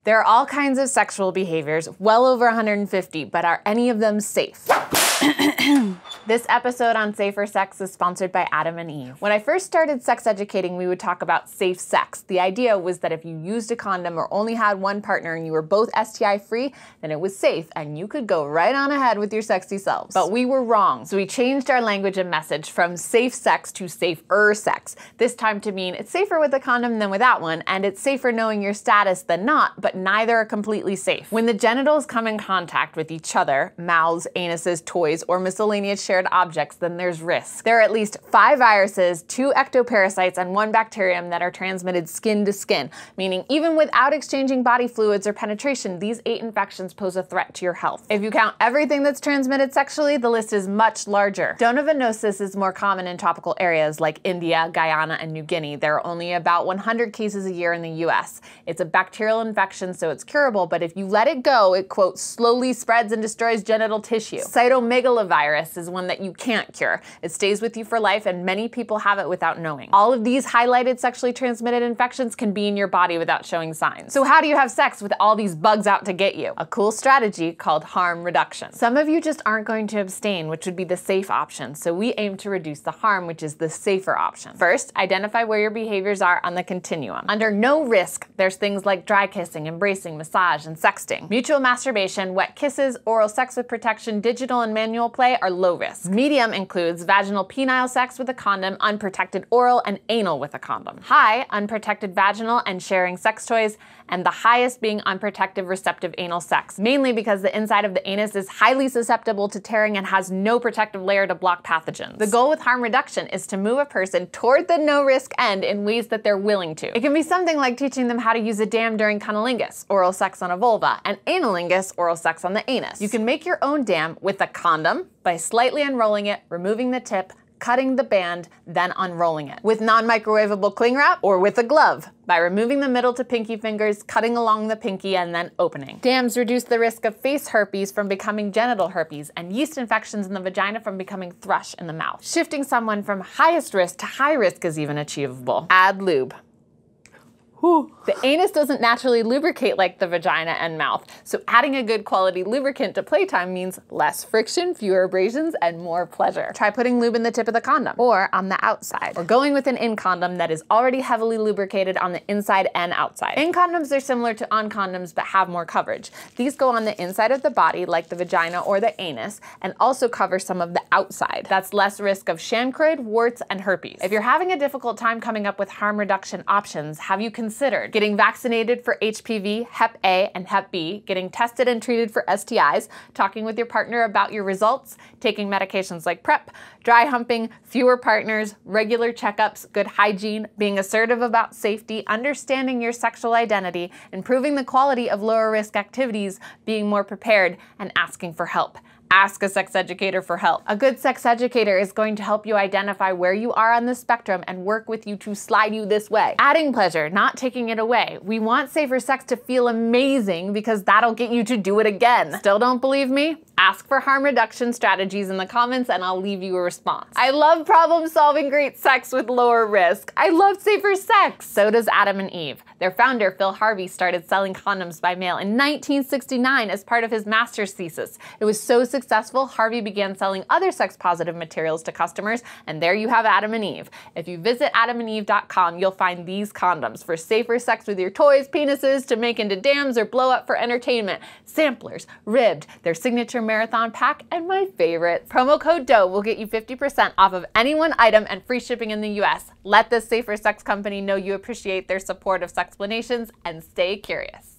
There are all kinds of sexual behaviors, well over 150, but are any of them safe? This episode on Safer Sex is sponsored by Adam and Eve. When I first started sex educating, we would talk about safe sex. The idea was that if you used a condom or only had one partner and you were both STI free, then it was safe and you could go right on ahead with your sexy selves. But we were wrong. So we changed our language and message from safe sex to safer sex. This time to mean it's safer with a condom than without one, and it's safer knowing your status than not, but neither are completely safe. When the genitals come in contact with each other, mouths, anuses, toys, or miscellaneous shared objects, then there's risk. There are at least 5 viruses, 2 ectoparasites, and 1 bacterium that are transmitted skin to skin, meaning even without exchanging body fluids or penetration, these 8 infections pose a threat to your health. If you count everything that's transmitted sexually, the list is much larger. Donovanosis is more common in tropical areas like India, Guyana, and New Guinea. There are only about 100 cases a year in the US. It's a bacterial infection, so it's curable, but if you let it go, it, quote, slowly spreads and destroys genital tissue. Cytomegalovirus is one that you can't cure. It stays with you for life, and many people have it without knowing. All of these highlighted sexually transmitted infections can be in your body without showing signs. So how do you have sex with all these bugs out to get you? A cool strategy called harm reduction. Some of you just aren't going to abstain, which would be the safe option, so we aim to reduce the harm, which is the safer option. First, identify where your behaviors are on the continuum. Under no risk, there's things like dry kissing, embracing, massage, and sexting. Mutual masturbation, wet kisses, oral sex with protection, digital and manual play are low risk. Medium includes vaginal penile sex with a condom, unprotected oral, and anal with a condom. High, unprotected vaginal and sharing sex toys, and the highest being unprotected receptive anal sex, mainly because the inside of the anus is highly susceptible to tearing and has no protective layer to block pathogens. The goal with harm reduction is to move a person toward the no-risk end in ways that they're willing to. It can be something like teaching them how to use a dam during cunnilingus, oral sex on a vulva, and analingus, oral sex on the anus. You can make your own dam with a condom by slightly unrolling it, removing the tip, cutting the band, then unrolling it. With non-microwavable cling wrap, or with a glove, by removing the middle to pinky fingers, cutting along the pinky, and then opening. Dams reduce the risk of face herpes from becoming genital herpes, and yeast infections in the vagina from becoming thrush in the mouth. Shifting someone from highest risk to high risk is even achievable. Add lube. The anus doesn't naturally lubricate like the vagina and mouth, so adding a good quality lubricant to playtime means less friction, fewer abrasions, and more pleasure. Try putting lube in the tip of the condom, or on the outside, or going with an in condom that is already heavily lubricated on the inside and outside. In condoms are similar to on condoms but have more coverage. These go on the inside of the body like the vagina or the anus, and also cover some of the outside. That's less risk of chancroid, warts, and herpes. If you're having a difficult time coming up with harm reduction options, have you considered getting vaccinated for HPV, Hep A, and Hep B, getting tested and treated for STIs, talking with your partner about your results, taking medications like PrEP, dry humping, fewer partners, regular checkups, good hygiene, being assertive about safety, understanding your sexual identity, improving the quality of lower risk activities, being more prepared, and asking for help. Ask a sex educator for help. A good sex educator is going to help you identify where you are on the spectrum and work with you to slide you this way. Adding pleasure, not taking it away. We want safer sex to feel amazing because that'll get you to do it again. Still don't believe me? Ask for harm reduction strategies in the comments and I'll leave you a response. I love problem-solving great sex with lower risk. I love safer sex. So does Adam and Eve. Their founder, Phil Harvey, started selling condoms by mail in 1969 as part of his master's thesis. It was so successful, Harvey began selling other sex-positive materials to customers, and there you have Adam and Eve. If you visit adamandeve.com, you'll find these condoms for safer sex with your toys, penises, to make into dams or blow up for entertainment, samplers, ribbed, their signature marathon pack, and my favorite. Promo code DOE will get you 50% off of any one item and free shipping in the US. Let this safer sex company know you appreciate their support of Sexplanations, and stay curious.